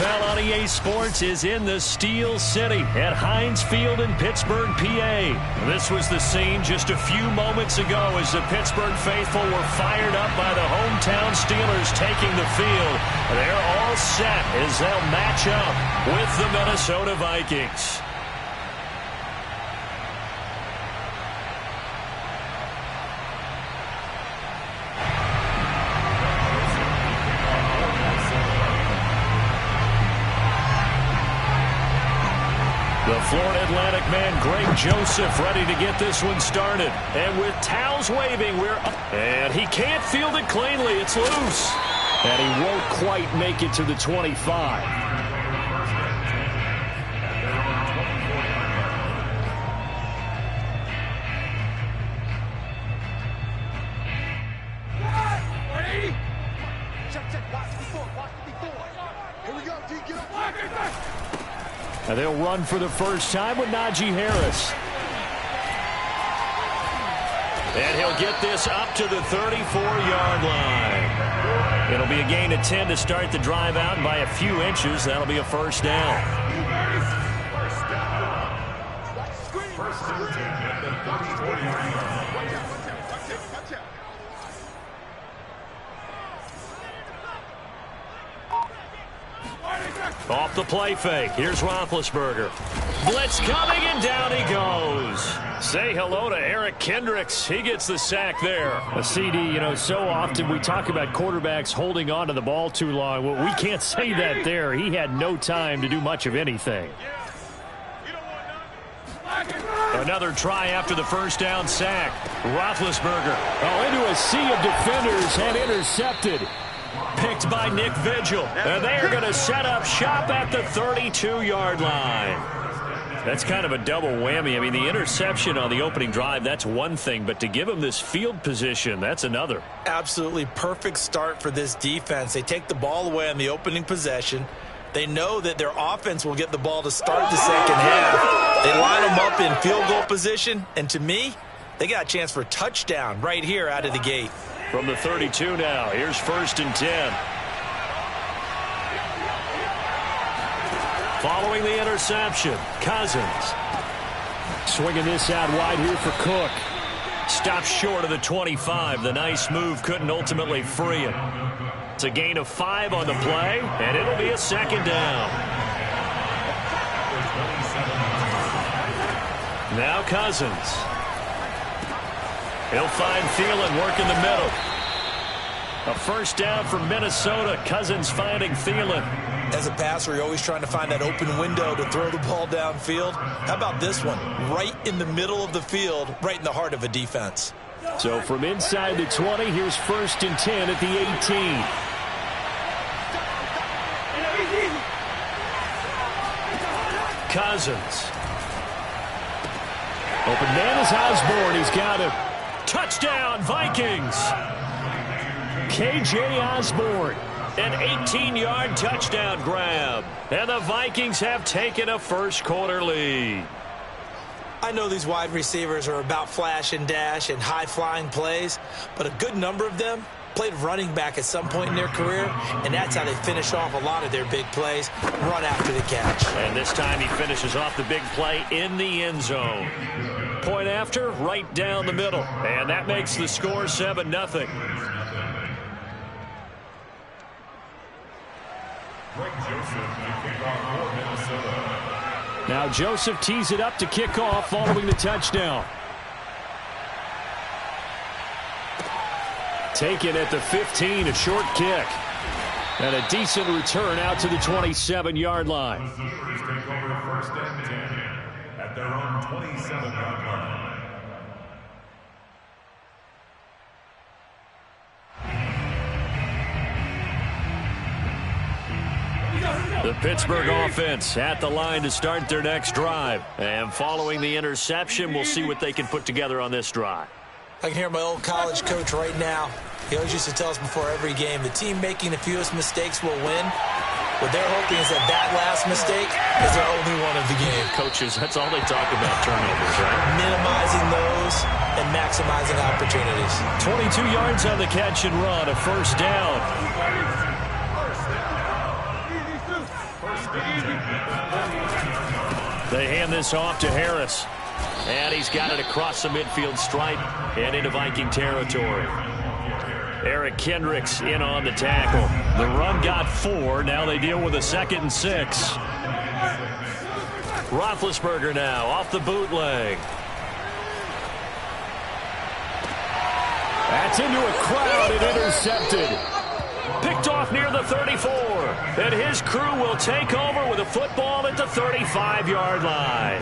NFL on EA Sports is in the Steel City at Heinz Field in Pittsburgh, PA. This was the scene just a few moments ago as the Pittsburgh faithful were fired up by the hometown Steelers taking the field. They're all set as they'll match up with the Minnesota Vikings. The Florida Atlantic man, Greg Joseph, ready to get this one started. And with towels waving, we're up. And he can't field it cleanly. It's loose. And he won't quite make it to the 25. And they'll run for the first time with Najee Harris. And he'll get this up to the 34-yard line. It'll be a gain of 10 to start the drive out, and by a few inches, that'll be a first down. Off the play fake. Here's Roethlisberger. Blitz coming, and down he goes. Say hello to Eric Kendricks. He gets the sack there. A CD, you know, so often we talk about quarterbacks holding on to the ball too long. Well, we can't say that there. He had no time to do much of anything. Another try after the first down sack. Roethlisberger. Oh, into a sea of defenders and intercepted. Picked by Nick Vigil. And they are going to set up shop at the 32-yard line. That's kind of a double whammy. I mean, the interception on the opening drive, that's one thing. But to give him this field position, that's another. Absolutely perfect start for this defense. They take the ball away on the opening possession. They know that their offense will get the ball to start the second half. They line them up in field goal position. And to me, they got a chance for a touchdown right here out of the gate. From the 32 now, here's 1st and 10. Following the interception, Cousins. Swinging this out wide here for Cook. Stops short of the 25. The nice move couldn't ultimately free him. It's a gain of 5 on the play, and it'll be a second down. Now Cousins. He'll find Thielen working the middle. A first down for Minnesota. Cousins finding Thielen. As a passer, you're always trying to find that open window to throw the ball downfield. How about this one? Right in the middle of the field, right in the heart of a defense. So from inside the 20, here's 1st and 10 at the 18. Cousins. Open man is Osborne. He's got him. Touchdown, Vikings. K.J. Osborne. An 18-yard touchdown grab. And the Vikings have taken a first-quarter lead. I know these wide receivers are about flash and dash and high-flying plays, but a good number of them played running back at some point in their career, and that's how they finish off a lot of their big plays, run after the catch. And this time he finishes off the big play in the end zone. Point after, right down the middle. And that makes the score 7-0. Now Joseph tees it up to kick off following the touchdown. Taken at the 15, a short kick. And a decent return out to the 27-yard line. At their own 27-yard line. The Pittsburgh offense at the line to start their next drive. And following the interception, we'll see what they can put together on this drive. I can hear my old college coach right now. He always used to tell us before every game, the team making the fewest mistakes will win. What they're hoping is that last mistake is their only one of the game. Coaches, that's all they talk about, turnovers, right? Minimizing those and maximizing opportunities. 22 yards on the catch and run, a first down. They hand this off to Harris. And he's got it across the midfield stripe and into Viking territory. Eric Kendricks in on the tackle. The run got 4. Now they deal with a 2nd and 6. Roethlisberger now off the bootleg. That's into a crowd and intercepted. Picked off near the 34. And his crew will take over with a football at the 35-yard line.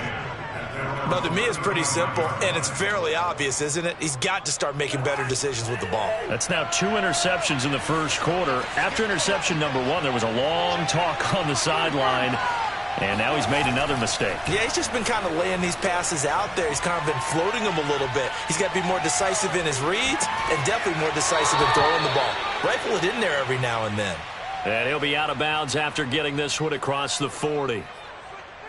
Well, to me, it's pretty simple, and it's fairly obvious, isn't it? He's got to start making better decisions with the ball. That's now 2 interceptions in the first quarter. After interception number 1, there was a long talk on the sideline, and now he's made another mistake. Yeah, he's just been kind of laying these passes out there. He's kind of been floating them a little bit. He's got to be more decisive in his reads and definitely more decisive in throwing the ball. Rifle it in there every now and then. And he'll be out of bounds after getting this one across the 40.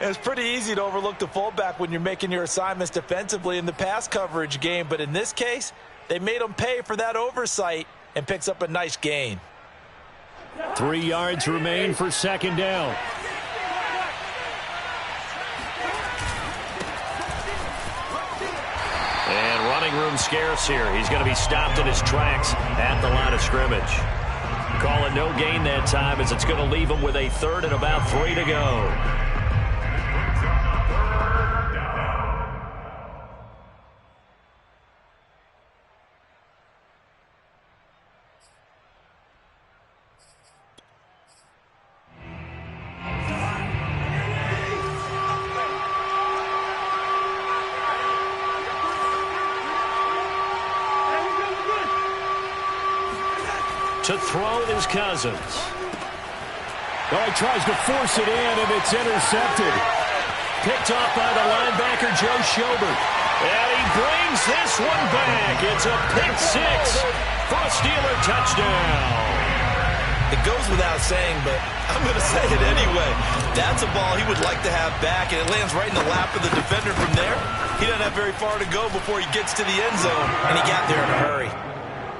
It's pretty easy to overlook the fullback when you're making your assignments defensively in the pass coverage game, but in this case, they made him pay for that oversight and picks up a nice gain. 3 yards remain for 2nd down. And running room scarce here. He's going to be stopped in his tracks at the line of scrimmage. Calling no gain that time as it's going to leave him with a 3rd and about 3 to go. To throw is Cousins. Well, he tries to force it in, and it's intercepted. Picked off by the linebacker, Joe Schobert. And he brings this one back. It's a pick 6 for a Steeler touchdown. It goes without saying, but I'm going to say it anyway. That's a ball he would like to have back, and it lands right in the lap of the defender from there. He doesn't have very far to go before he gets to the end zone, and he got there in a hurry.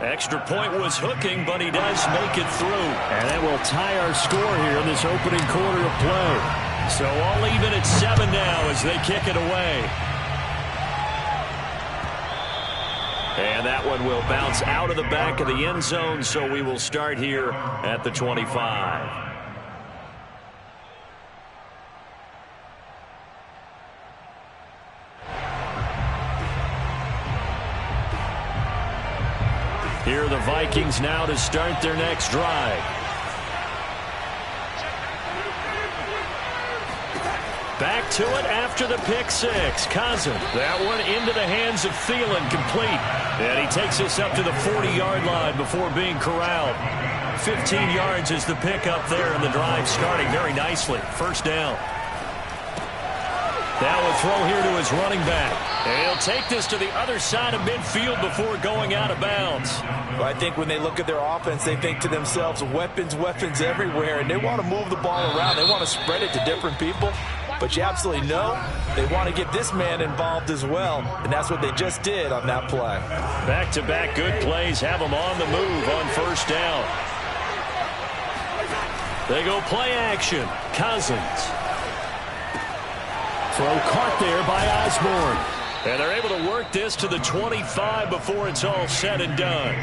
Extra point was hooking, but he does make it through. And that will tie our score here in this opening quarter of play. So all even at 7 now as they kick it away. And that one will bounce out of the back of the end zone, so we will start here at the 25. Here are the Vikings now to start their next drive. Back to it after the pick 6. Cousins. That one into the hands of Thielen, complete. And he takes us up to the 40-yard line before being corralled. 15 yards is the pickup there, and the drive starting very nicely. 1st down. Now a throw here to his running back. And he'll take this to the other side of midfield before going out of bounds. Well, I think when they look at their offense, they think to themselves, weapons, weapons everywhere. And they want to move the ball around. They want to spread it to different people. But you absolutely know they want to get this man involved as well. And that's what they just did on that play. Back-to-back good plays have them on the move on 1st down. They go play action. Cousins. Throw caught there by Osborne. And they're able to work this to the 25 before it's all said and done.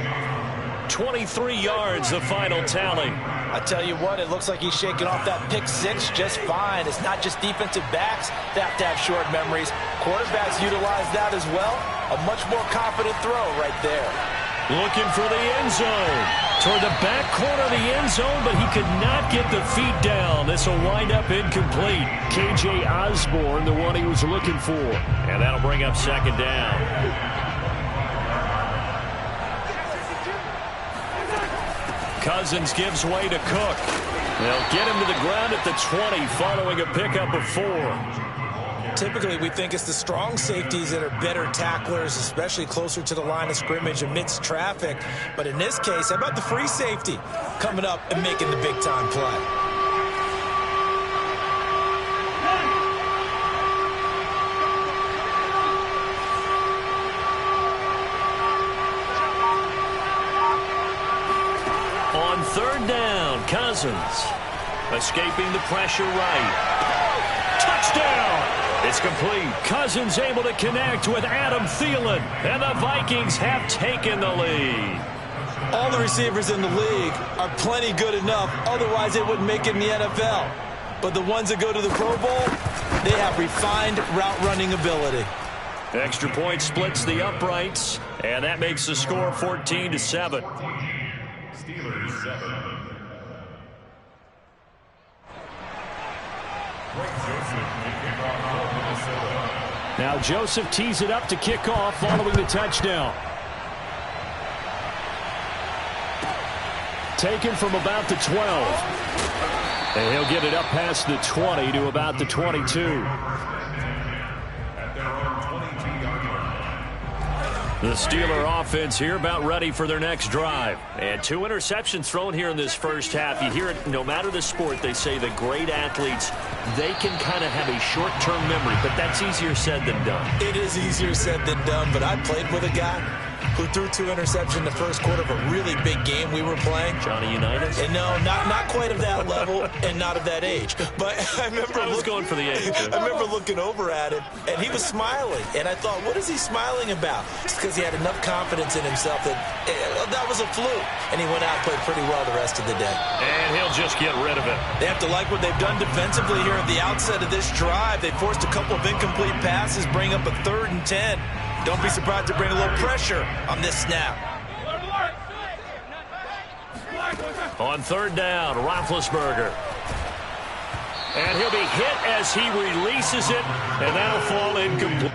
23 yards, the final tally. I tell you what, it looks like he's shaking off that pick 6 just fine. It's not just defensive backs that have to have short memories. Quarterbacks utilize that as well. A much more confident throw right there. Looking for the end zone. Toward the back corner of the end zone, but he could not get the feet down. This will wind up incomplete. K.J. Osborne, the one he was looking for. And that'll bring up 2nd down. Cousins gives way to Cook. They'll get him to the ground at the 20 following a pickup of 4. Typically, we think it's the strong safeties that are better tacklers, especially closer to the line of scrimmage amidst traffic. But in this case, how about the free safety coming up and making the big-time play? On 3rd down, Cousins. Escaping the pressure right. Touchdown! It's complete. Cousins able to connect with Adam Thielen. And the Vikings have taken the lead. All the receivers in the league are plenty good enough. Otherwise, they wouldn't make it in the NFL. But the ones that go to the Pro Bowl, they have refined route running ability. Extra point splits the uprights. And that makes the score 14-7. Steelers 7. Now Joseph tees it up to kick off following the touchdown. Taken from about the 12. And he'll get it up past the 20 to about the 22. The Steeler offense here about ready for their next drive. And 2 interceptions thrown here in this first half. You hear it no matter the sport. They say the great athletes, they can kind of have a short-term memory. But that's easier said than done. It is easier said than done. But I played with a guy who threw 2 interceptions in the first quarter of a really big game we were playing. Johnny Unitas? And no, not quite of that level and not of that age. But I remember going for the age. I remember looking over at him, and he was smiling. And I thought, what is he smiling about? It's because he had enough confidence in himself that that was a fluke. And he went out and played pretty well the rest of the day. And he'll just get rid of it. They have to like what they've done defensively here at the outset of this drive. They forced a couple of incomplete passes, bring up a 3rd and 10. Don't be surprised to bring a little pressure on this snap. On 3rd down, Roethlisberger. And he'll be hit as he releases it, and that'll fall incomplete.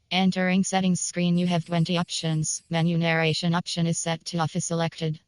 Entering settings screen, you have 20 options. Menu narration option is set to off is selected.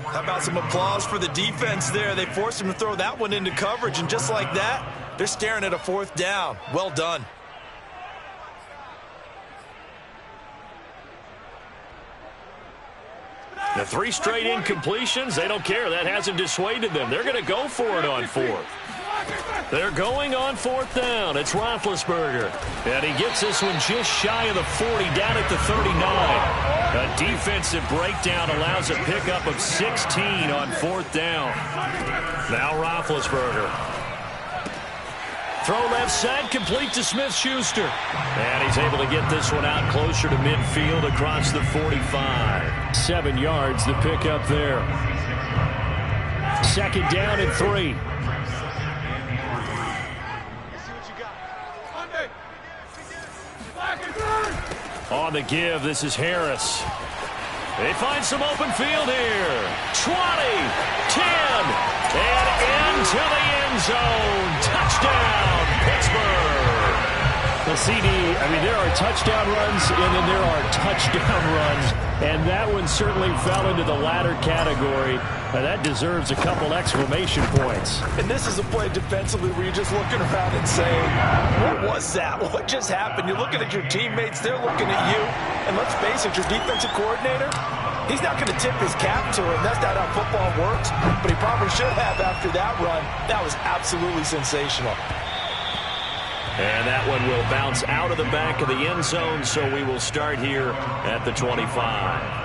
How about some applause for the defense there? They forced him to throw that one into coverage, and just like that, they're staring at a 4th down. Well done. The 3 straight incompletions, they don't care. That hasn't dissuaded them. They're going to go for it on 4th. They're going on 4th down. It's Roethlisberger. And he gets this one just shy of the 40, down at the 39. A defensive breakdown allows a pickup of 16 on 4th down. Now Roethlisberger. Throw left side, complete to Smith-Schuster. And he's able to get this one out closer to midfield across the 45. 7 yards, the pickup there. 2nd down and 3. On the give, this is Harris. They find some open field here. 20, 10, and into the end zone. Touchdown, Pittsburgh. Well, CD, I mean, there are touchdown runs, and then there are touchdown runs. And that one certainly fell into the latter category. Now, that deserves a couple exclamation points. And this is a play defensively where you're just looking around and saying, what was that? What just happened? You're looking at your teammates. They're looking at you. And let's face it, your defensive coordinator, he's not going to tip his cap to him. That's not how football works. But he probably should have after that run. That was absolutely sensational. And that one will bounce out of the back of the end zone, so we will start here at the 25.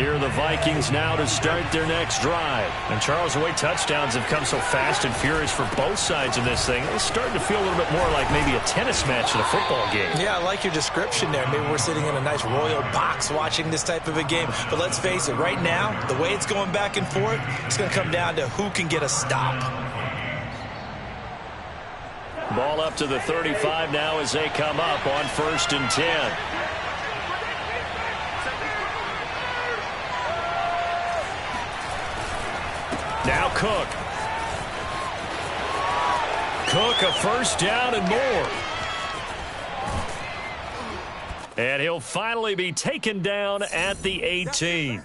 Here are the Vikings now to start their next drive. And Charles, the way touchdowns have come so fast and furious for both sides in this thing, it's starting to feel a little bit more like maybe a tennis match in a football game. Yeah, I like your description there. Maybe we're sitting in a nice royal box watching this type of a game. But let's face it, right now, the way it's going back and forth, it's going to come down to who can get a stop. Ball up to the 35 now as they come up on 1st and 10. Now Cook. Cook, a first down and more. And he'll finally be taken down at the 18.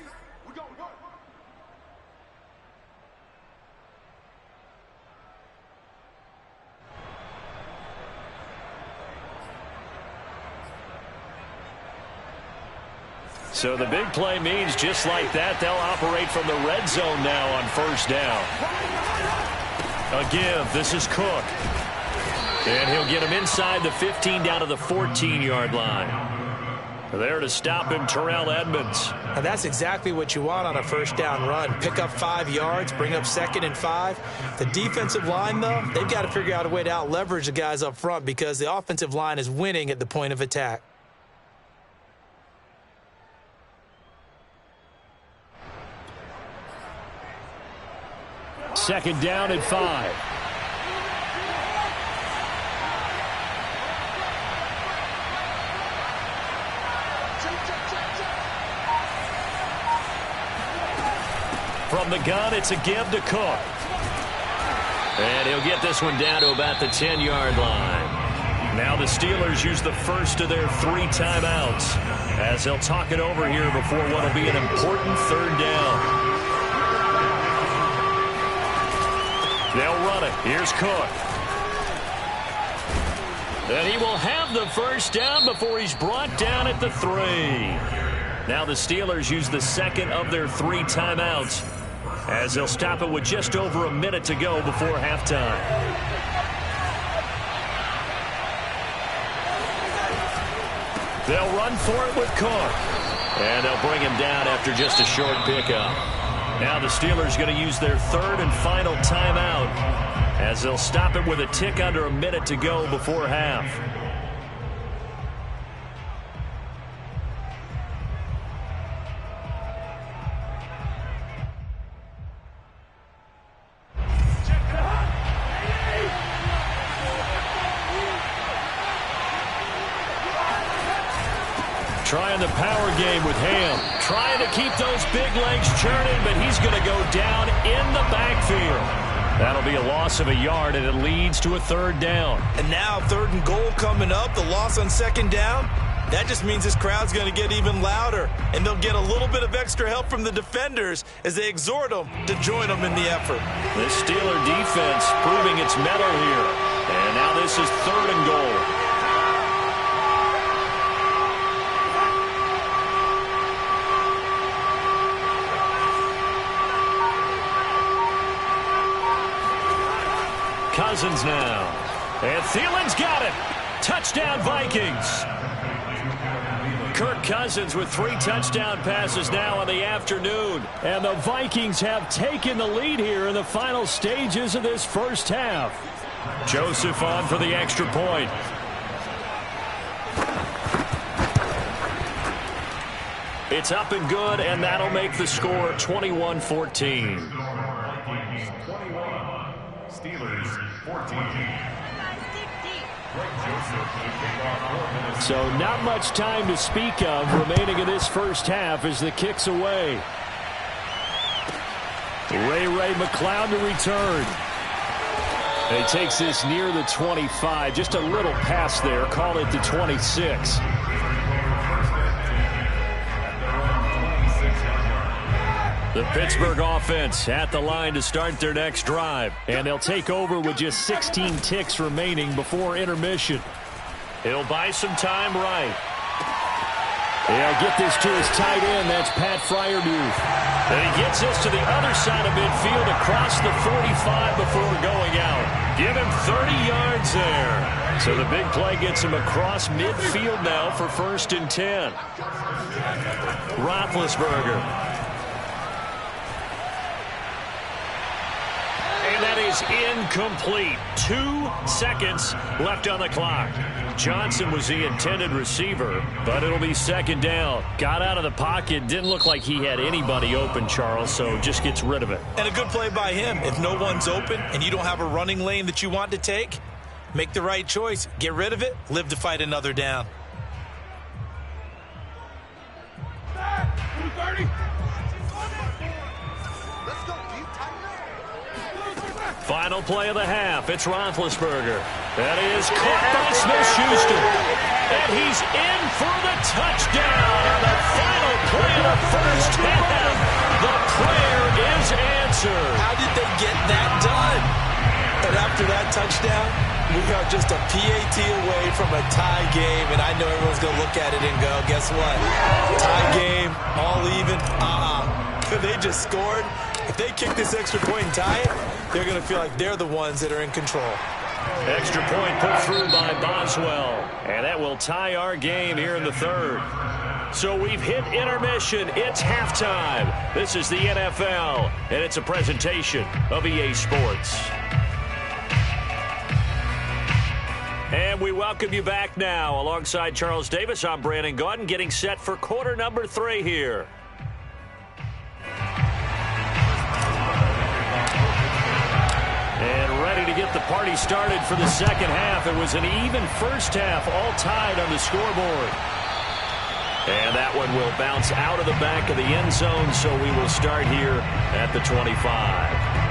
So the big play means just like that, they'll operate from the red zone now on 1st down. A give. This is Cook. And he'll get him inside the 15 down to the 14-yard line. There to stop him, Terrell Edmonds. And that's exactly what you want on a 1st down run. Pick up 5 yards, bring up 2nd and 5. The defensive line, though, they've got to figure out a way to out-leverage the guys up front because the offensive line is winning at the point of attack. Second down and 5. From the gun, it's a give to Cook. And he'll get this one down to about the 10-yard line. Now the Steelers use the first of their 3 timeouts as they'll talk it over here before what will be an important 3rd down. They'll run it. Here's Cook. And he will have the first down before he's brought down at the 3. Now the Steelers use the second of their 3 timeouts as they'll stop it with just over a minute to go before halftime. They'll run for it with Cook. And they'll bring him down after just a short pickup. Now the Steelers going to use their 3rd and final timeout as they'll stop it with a tick under a minute to go before half. Trying the power game with Ham. Trying to keep those big legs churning, but he's going to go down in the backfield. That'll be a loss of a yard, and it leads to a 3rd down. And now 3rd and goal coming up, the loss on 2nd down. That just means this crowd's going to get even louder, and they'll get a little bit of extra help from the defenders as they exhort them to join them in the effort. This Steeler defense proving its mettle here. And now this is 3rd and goal. Cousins now. And Thielen's got it. Touchdown, Vikings. Kirk Cousins with 3 touchdown passes now in the afternoon. And the Vikings have taken the lead here in the final stages of this first half. Joseph on for the extra point. It's up and good, and that'll make the score 21-14. Steelers 14. So not much time to speak of remaining in this first half as the kick's away. Ray McCloud to return. And he takes this near the 25. Just a little pass there. Call it the 26. The Pittsburgh offense at the line to start their next drive. And they'll take over with just 16 ticks remaining before intermission. He'll buy some time right. He'll get this to his tight end. That's Pat Fryermuth. And he gets this to the other side of midfield across the 45 before going out. Give him 30 yards there. So the big play gets him across midfield now for 1st and 10. Roethlisberger. And that is incomplete. 2 seconds left on the clock. Johnson was the intended receiver, but it'll be 2nd down. Got out of the pocket. Didn't look like he had anybody open, Charles, so just gets rid of it. And a good play by him. If no one's open and you don't have a running lane that you want to take, make the right choice. Get rid of it. Live to fight another down. Final play of the half. It's Roethlisberger. That is caught by Smith-Schuster. And he's in for the touchdown on the final play of the first half. The prayer is answered. How did they get that done? And after that touchdown, we are just a PAT away from a tie game. And I know everyone's going to look at it and go, guess what? Tie game, all even. They just scored. If they kick this extra point and tie it, they're going to feel like they're the ones that are in control. Extra point put through by Boswell. And that will tie our game here in the 3rd. So we've hit intermission. It's halftime. This is the NFL, and it's a presentation of EA Sports. And we welcome you back now. Alongside Charles Davis, I'm Brandon Gaudin, getting set for quarter number 3 here. And ready to get the party started for the 2nd half. It was an even first half, all tied on the scoreboard. And that one will bounce out of the back of the end zone, so we will start here at the 25.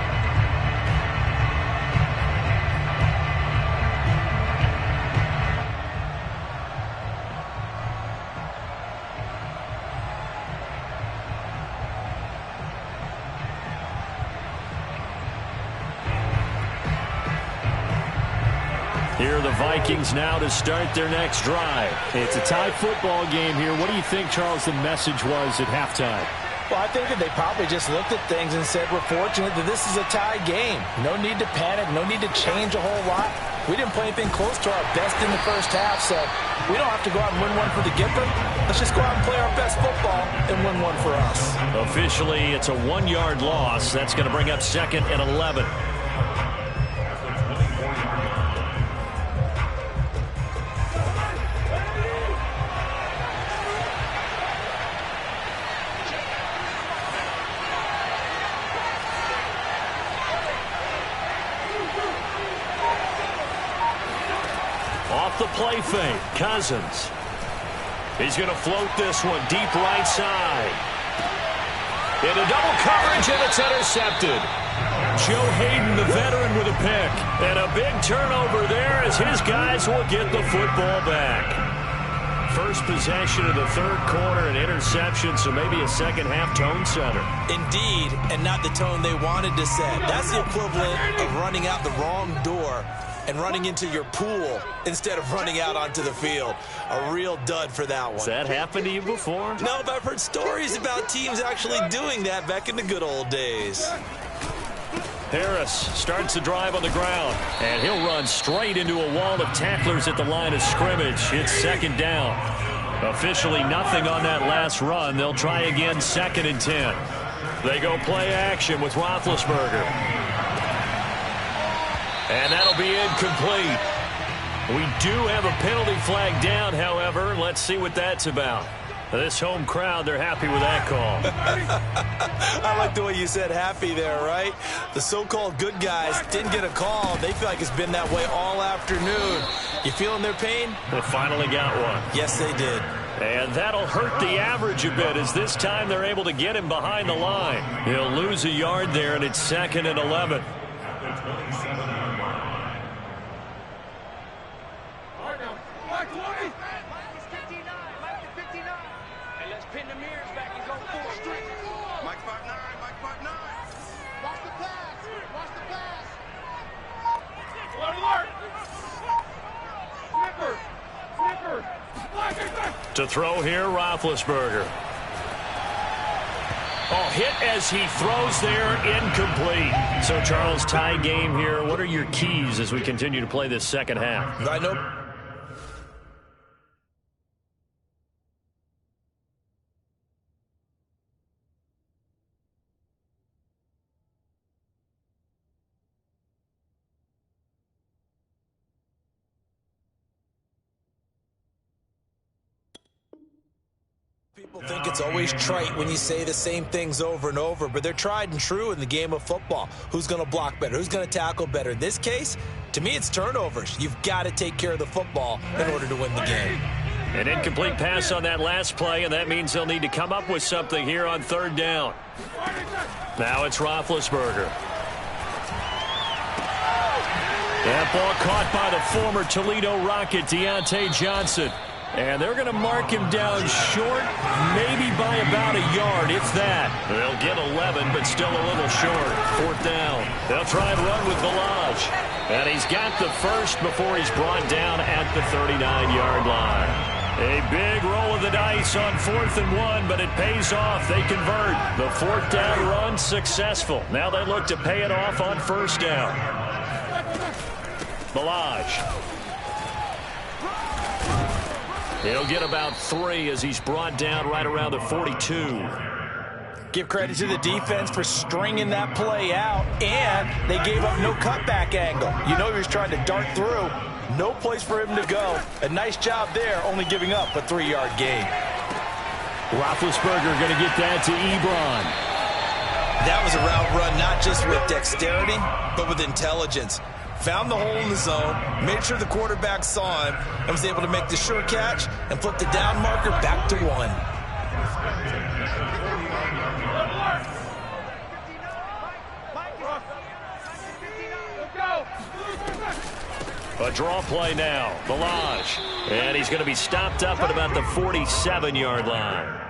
Here are the Vikings now to start their next drive. It's a tie football game here. What do you think, Charles, the message was at halftime? Well, I think that they probably just looked at things and said, we're fortunate that this is a tie game. No need to panic. No need to change a whole lot. We didn't play anything close to our best in the first half, so we don't have to go out and win one for the Gipper. Let's just go out and play our best football and win one for us. Officially, it's a 1-yard loss. That's going to bring up 2nd and 11. Off the play fake, Cousins. He's going to float this one deep right side. Into double coverage, and it's intercepted. Joe Hayden, the veteran, with a pick. And a big turnover there as his guys will get the football back. First possession of the 3rd quarter, an interception, so maybe a 2nd half tone setter. Indeed, and not the tone they wanted to set. That's the equivalent of running out the wrong door and running into your pool instead of running out onto the field. A real dud for that one. Has that happened to you before? No, but I've heard stories about teams actually doing that back in the good old days. Harris starts the drive on the ground, and he'll run straight into a wall of tacklers at the line of scrimmage. It's 2nd down. Officially nothing on that last run. They'll try again 2nd and 10. They go play action with Roethlisberger. And that'll be incomplete. We do have a penalty flag down, however. Let's see what that's about. This home crowd, they're happy with that call. I like the way you said happy there, right? The so-called good guys didn't get a call. They feel like it's been that way all afternoon. You feeling their pain? They finally got one. Yes, they did. And that'll hurt the average a bit, as this time they're able to get him behind the line. He'll lose a yard there, and it's 2nd and 11. To throw here, Roethlisberger. Oh, hit as he throws there, incomplete. So, Charles, tie game here. What are your keys as we continue to play this second half? I know. People think it's always trite when you say the same things over and over, but they're tried and true in the game of football. Who's going to block better? Who's going to tackle better? In this case, to me, it's turnovers. You've got to take care of the football in order to win the game. An incomplete pass on that last play, and that means they'll need to come up with something here on third down. Now it's Roethlisberger. That ball caught by the former Toledo Rocket, Deontay Johnson. And they're going to mark him down short, maybe by about a yard, if that. They'll get 11, but still a little short. Fourth down. They'll try and run with Village. And he's got the first before he's brought down at the 39-yard line. A big roll of the dice on 4th and 1, but it pays off. They convert. The fourth down run successful. Now they look to pay it off on first down. Village. He'll get about 3 as he's brought down right around the 42. Give credit to the defense for stringing that play out, and they gave up no cutback angle. You know he was trying to dart through. No place for him to go. A nice job there, only giving up a 3-yard gain. Roethlisberger going to get that to Ebron. That was a route run not just with dexterity, but with intelligence. Found the hole in the zone, made sure the quarterback saw him, and was able to make the sure catch and flip the down marker back to 1. A draw play now. Village. And he's going to be stopped up at about the 47-yard line.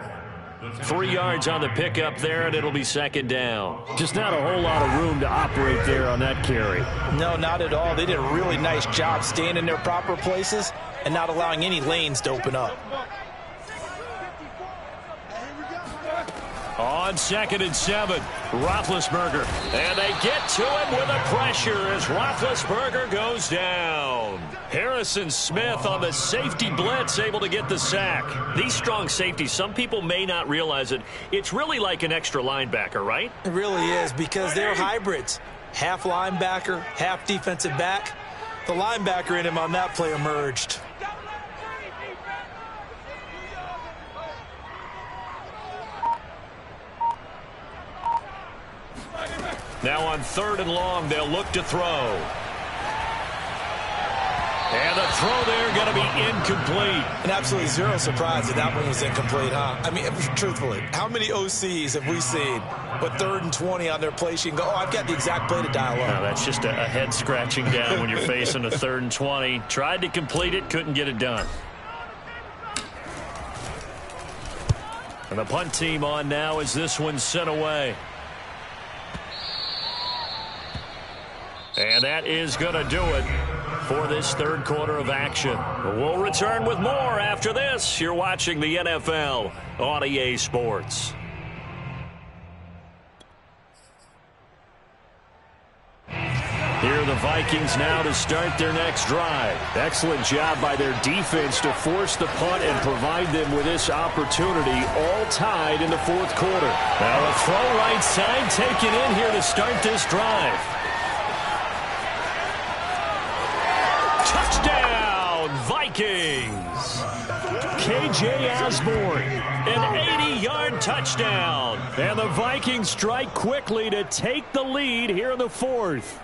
3 yards on the pickup there, and it'll be second down. Just not a whole lot of room to operate there on that carry. No, not at all. They did a really nice job staying in their proper places and not allowing any lanes to open up. On 2nd and 7, Roethlisberger. And they get to him with a pressure as Roethlisberger goes down. Harrison Smith on the safety blitz, able to get the sack. These strong safeties, some people may not realize it. It's really like an extra linebacker, right? It really is, because they're hybrids. Half linebacker, half defensive back. The linebacker in him on that play emerged. Now on 3rd and long, they'll look to throw. And the throw there going to be incomplete. And absolutely zero surprise that that one was incomplete, huh? I mean, truthfully, how many OCs have we seen with 3rd and 20 on their play sheet and go, oh, I've got the exact play to dial up? No, that's just a head scratching down when you're facing a 3rd and 20. Tried to complete it, couldn't get it done. And the punt team on now as this one's sent away. And that is going to do it for this third quarter of action. We'll return with more after this. You're watching the NFL on EA Sports. Here are the Vikings now to start their next drive. Excellent job by their defense to force the punt and provide them with this opportunity, all tied in the fourth quarter. Now a throw right side taken in here to start this drive. Touchdown, Vikings! K.J. Osborne. An 80-yard touchdown. And the Vikings strike quickly to take the lead here in the fourth.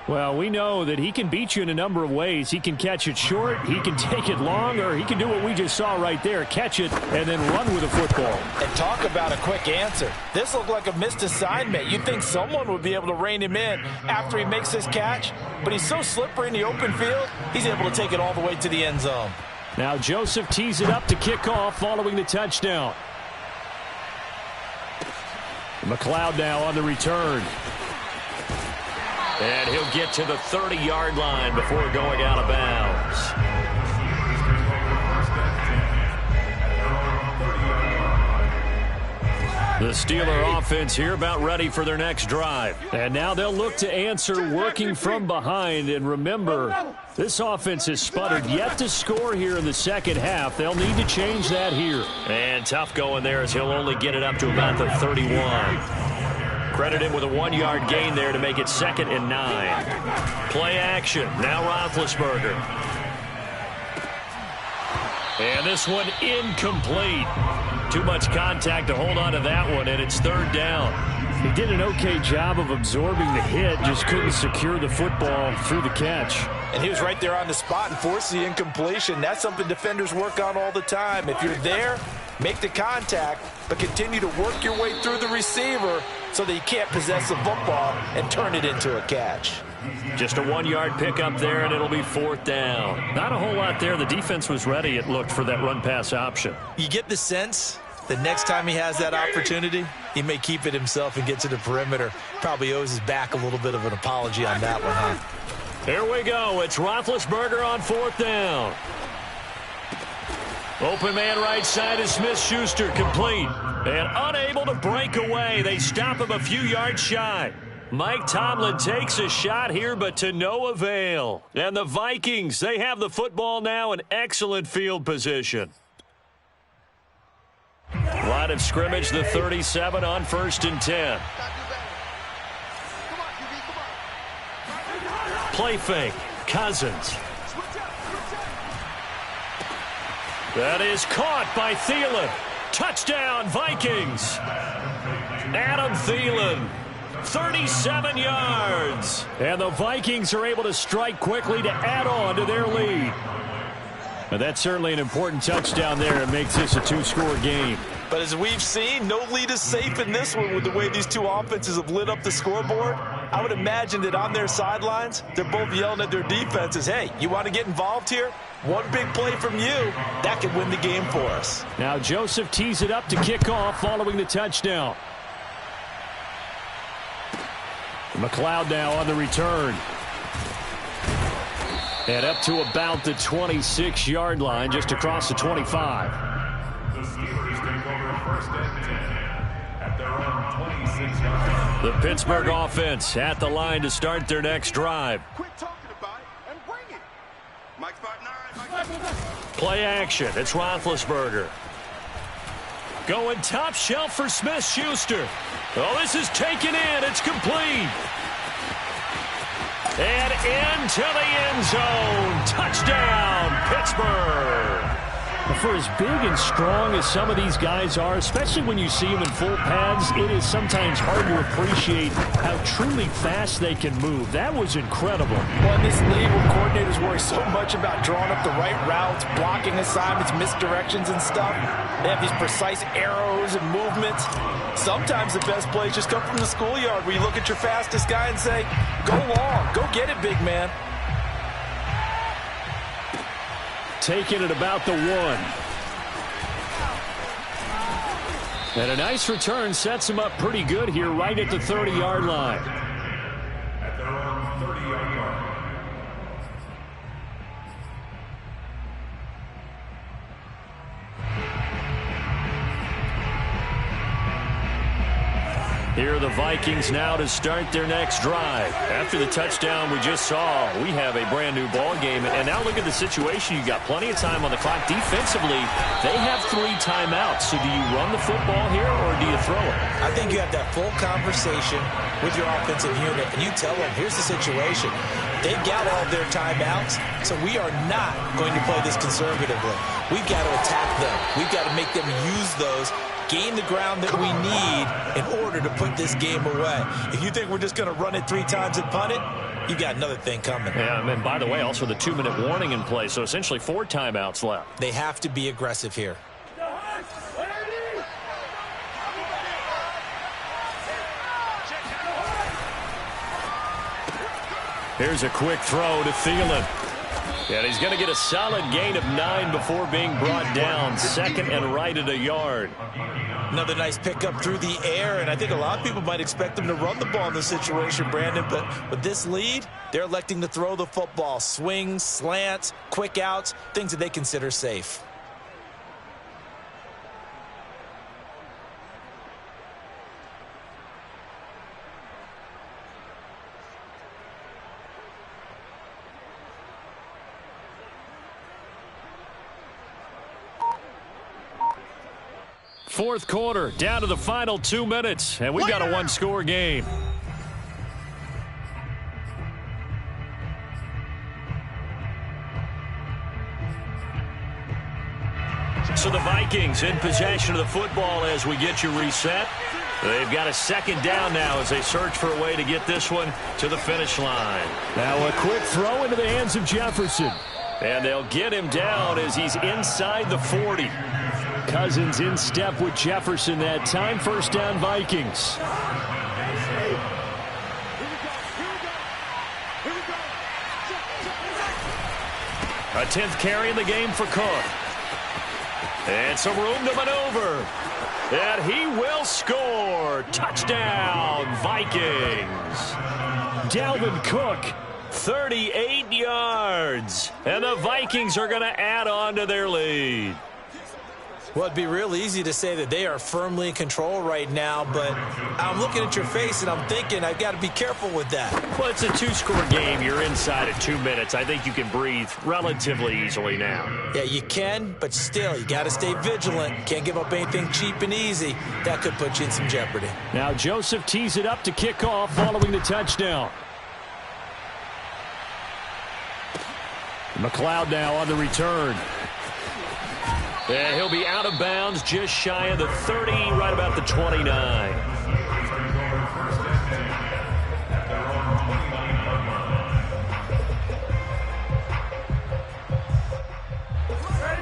Well, we know that he can beat you in a number of ways. He can catch it short, he can take it long, or he can do what we just saw right there, catch it and then run with the football. And talk about a quick answer. This looked like a missed assignment. You'd think someone would be able to rein him in after he makes this catch, but he's so slippery in the open field, he's able to take it all the way to the end zone. Now Joseph tees it up to kick off following the touchdown. McLeod now on the return. And he'll get to the 30-yard line before going out of bounds. The Steeler offense here about ready for their next drive. And now they'll look to answer working from behind. And remember, this offense has sputtered yet to score here in the second half. They'll need to change that here. And tough going there as he'll only get it up to about the 31. Credit him with a 1-yard gain there to make it 2nd and 9. Play action. Now Roethlisberger. And this one incomplete. Too much contact to hold on to that one, and it's 3rd down. He did an okay job of absorbing the hit, just couldn't secure the football through the catch. And he was right there on the spot and forced the incompletion. That's something defenders work on all the time. If you're there, make the contact, but continue to work your way through the receiver so that you can't possess the football and turn it into a catch. Just a 1-yard pickup there, and it'll be 4th down. Not a whole lot there. The defense was ready, it looked, for that run-pass option. You get the sense the next time he has that opportunity, he may keep it himself and get to the perimeter. Probably owes his back a little bit of an apology on that one, huh? Here we go. It's Roethlisberger on 4th down. Open man right side is Smith-Schuster, complete. And unable to break away. They stop him a few yards shy. Mike Tomlin takes a shot here, but to no avail. And the Vikings, they have the football now in excellent field position. Line of scrimmage, the 37 on 1st and 10. Play fake, Cousins. That is caught by Thielen. Touchdown, Vikings. Adam Thielen, 37 yards. And the Vikings are able to strike quickly to add on to their lead. But that's certainly an important touchdown there. It makes this a 2-score game. But as we've seen, no lead is safe in this one with the way these two offenses have lit up the scoreboard. I would imagine that on their sidelines, they're both yelling at their defenses, hey, you want to get involved here? One big play from you, that could win the game for us. Now Joseph tees it up to kick off following the touchdown. McLeod now on the return. And up to about the 26-yard line, just across the 25. The Steelers take over 1st and 10 at their own 26-yard line. The Pittsburgh offense at the line to start their next drive. Quit talking about it and bring it. Mike 5'9". Play action. It's Roethlisberger. Going top shelf for Smith-Schuster. Oh, this is taken in. It's complete. And into the end zone. Touchdown, Pittsburgh. For as big and strong as some of these guys are, especially when you see them in full pads, it is sometimes hard to appreciate how truly fast they can move. That was incredible. Well, in this league where coordinators worry so much about drawing up the right routes, blocking assignments, misdirections and stuff, they have these precise arrows and movements. Sometimes the best plays just come from the schoolyard where you look at your fastest guy and say, go long, go get it, big man. Taking it about the 1. And a nice return sets him up pretty good here right at the 30-yard line. At their own 30-yard line. Here are the Vikings now to start their next drive. After the touchdown we just saw, we have a brand new ball game. And now look at the situation. You got plenty of time on the clock. Defensively, they have 3 timeouts. So do you run the football here or do you throw it? I think you have that full conversation with your offensive unit, and you tell them, here's the situation. They've got all their timeouts, so we are not going to play this conservatively. We've got to attack them. We've got to make them use those, gain the ground that we need in order to put this game away. If you think we're just going to run it 3 times and punt it, you got another thing coming. Yeah, and by the way, also the 2-minute warning in play, so essentially 4 timeouts left. They have to be aggressive here. Here's a quick throw to Thielen. And he's going to get a solid gain of 9 before being brought down. 2nd and right at a yard. Another nice pickup through the air, and I think a lot of people might expect them to run the ball in this situation, Brandon, but with this lead, they're electing to throw the football. Swings, slants, quick outs, things that they consider safe. Fourth quarter, down to the final 2 minutes, and we've got a one-score game. So the Vikings in possession of the football as we get you reset. They've got a second down now as they search for a way to get this one to the finish line. Now a quick throw into the hands of Jefferson. And they'll get him down as he's inside the 40. Cousins in step with Jefferson that time. First down, Vikings. A 10th carry in the game for Cook. And some room to maneuver. And he will score. Touchdown, Vikings. Dalvin Cook, 38 yards. And the Vikings are going to add on to their lead. Well, it'd be real easy to say that they are firmly in control right now, but I'm looking at your face and I'm thinking I've got to be careful with that. Well, it's a two-score game. You're inside of 2 minutes. I think you can breathe relatively easily now. Yeah, you can, but still, you got to stay vigilant. Can't give up anything cheap and easy. That could put you in some jeopardy. Now Joseph tees it up to kick off following the touchdown. McLeod now on the return. And he'll be out of bounds just shy of the 30, right about the 29.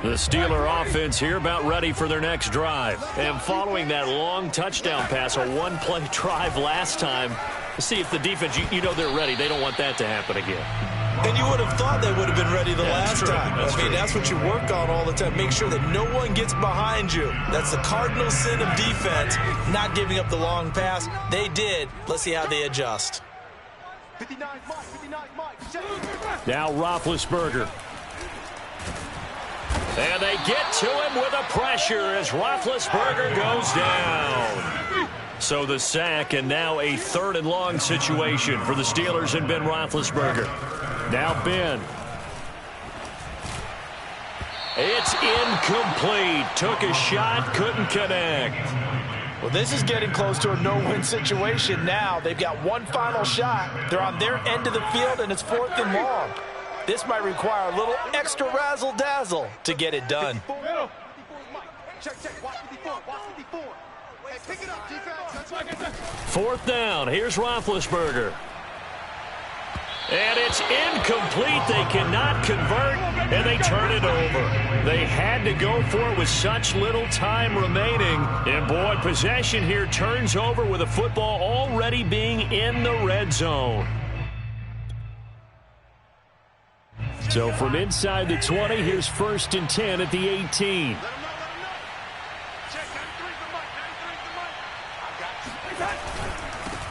The Steeler offense here about ready for their next drive. And following that long touchdown pass, a one-play drive last time, see if the defense, you know they're ready. They don't want that to happen again. And you would have thought they would have been ready the last time. That's what you work on all the time. Make sure that no one gets behind you. That's the cardinal sin of defense, not giving up the long pass. They did. Let's see how they adjust. Now Roethlisberger. And they get to him with a pressure as Roethlisberger goes down. So the sack, and now a 3rd and long situation for the Steelers and Ben Roethlisberger. Now Ben. It's incomplete. Took a shot, couldn't connect. Well, this is getting close to a no-win situation now. They've got one final shot. They're on their end of the field, and it's 4th and long. This might require a little extra razzle-dazzle to get it done. Fourth down. Here's Roethlisberger. And it's incomplete. They cannot convert, and they turn it over. They had to go for it with such little time remaining. And, boy, possession here turns over with the football already being in the red zone. So from inside the 20, here's 1st and 10 at the 18.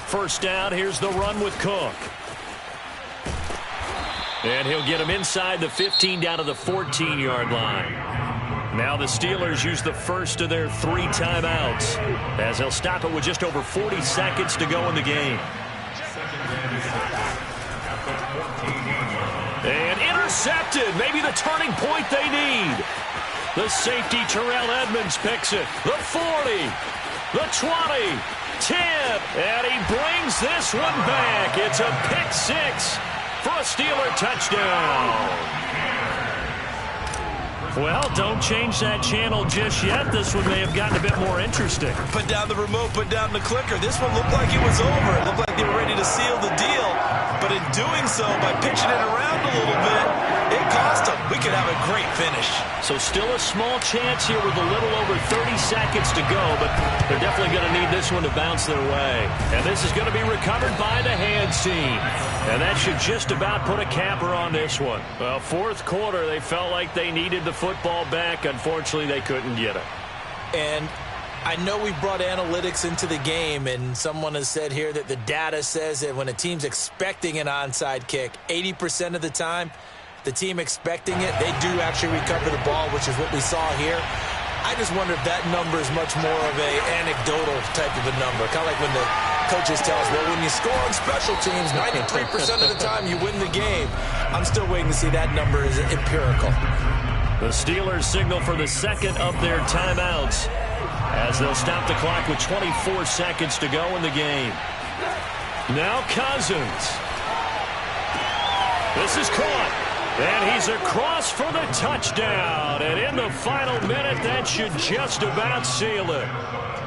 First down, here's the run with Cook. And he'll get him inside the 15 down to the 14-yard line. Now the Steelers use the first of their 3 timeouts as they'll stop it with just over 40 seconds to go in the game. And intercepted. Maybe the turning point they need. The safety Terrell Edmonds picks it. The 40. The 20. 10. And he brings this one back. It's a pick 6 for a Steeler touchdown. Well, don't change that channel just yet. This one may have gotten a bit more interesting. Put down the remote, put down the clicker. This one looked like it was over. It looked like they were ready to seal the deal. But in doing so, by pitching it around a little bit, it cost them. We could have a great finish. So still a small chance here with a little over 30 seconds to go, but they're definitely going to need this one to bounce their way. And this is going to be recovered by the hands team. And that should just about put a capper on this one. Well, 4th quarter, they felt like they needed the football back. Unfortunately, they couldn't get it. And I know we brought analytics into the game, and someone has said here that the data says that when a team's expecting an onside kick, 80% of the time, the team expecting it, they do actually recover the ball, which is what we saw here. I just wonder if that number is much more of a anecdotal type of a number. Kind of like when the coaches tell us, well, when you score on special teams, 93% of the time you win the game. I'm still waiting to see that number is empirical. The Steelers signal for the second of their timeouts. as they'll stop the clock with 24 seconds to go in the game. Now Cousins. This is caught. And he's across for the touchdown. And in the final minute, that should just about seal it.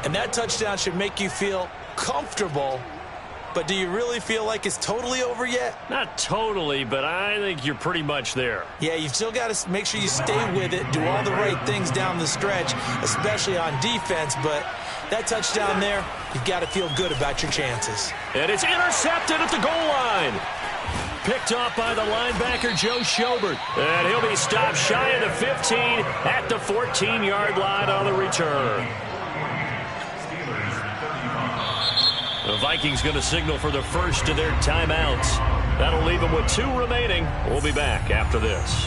And that touchdown should make you feel comfortable. But do you really feel like it's totally over yet? Not totally, but I think you're pretty much there. Yeah, you've still got to make sure you stay with it, do all the right things down the stretch, especially on defense. But that touchdown there, you've got to feel good about your chances. And it's intercepted at the goal line. Picked off by the linebacker, Joe Schobert. And he'll be stopped shy of the 15 at the 14-yard line on the return. The Vikings going to signal for the first of their timeouts. That'll leave them with 2 remaining. We'll be back after this.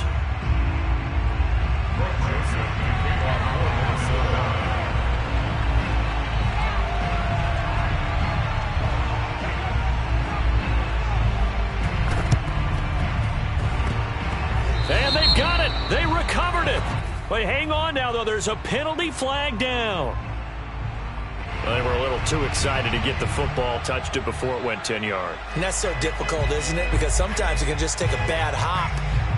And they've got it. They recovered it. But hang on now, though. There's a penalty flag down. They were a little too excited to get the football, touched it before it went 10 yards. And that's so difficult, isn't it? Because sometimes you can just take a bad hop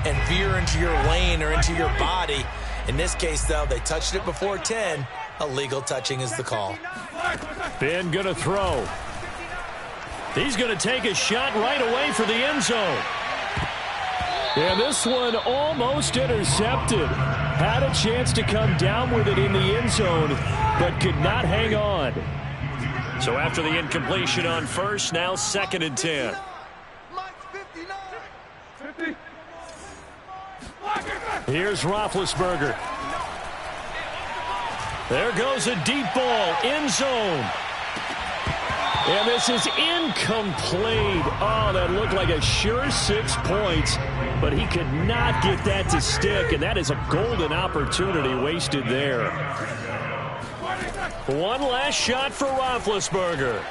and veer into your lane or into your body. In this case, though, they touched it before 10. Illegal touching is the call. Ben going to throw. He's going to take a shot right away for the end zone. And this one almost intercepted. Had a chance to come down with it in the end zone, but could not hang on. So after the incompletion on first, now 2nd and 10. Here's Roethlisberger. There goes a deep ball, end zone. And this is incomplete. Oh, that looked like a sure 6 points, but he could not get that to stick, and that is a golden opportunity wasted there. One last shot for Roethlisberger.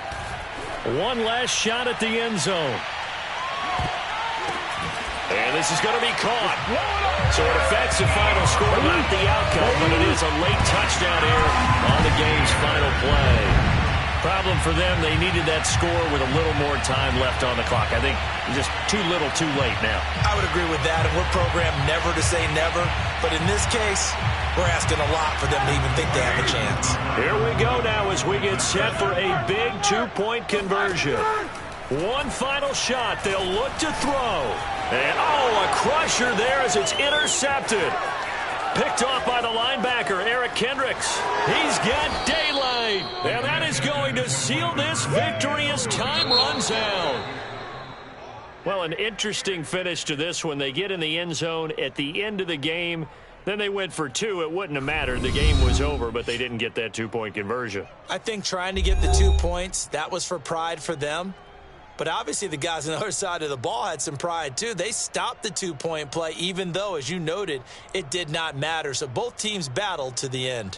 One last shot at the end zone. And this is going to be caught. So it affects the final score, not the outcome, but it is a late touchdown here on the game's final play. Problem for them, they needed that score with a little more time left on the clock. I think just too little, too late now. I would agree with that, and we're programmed never to say never. But in this case, we're asking a lot for them to even think they have a chance. Here we go now as we get set for a big 2-point conversion. One final shot. They'll look to throw. And, a crusher there as it's intercepted. Picked off by the linebacker, Eric Kendricks. He's got daylight. And that is going to seal this victory as time runs out. Well, an interesting finish to this one. They get in the end zone at the end of the game. Then they went for 2. It wouldn't have mattered. The game was over, but they didn't get that 2-point conversion. I think trying to get the 2 points, that was for pride for them. But obviously the guys on the other side of the ball had some pride too. They stopped the 2-point play, even though, as you noted, it did not matter. So both teams battled to the end.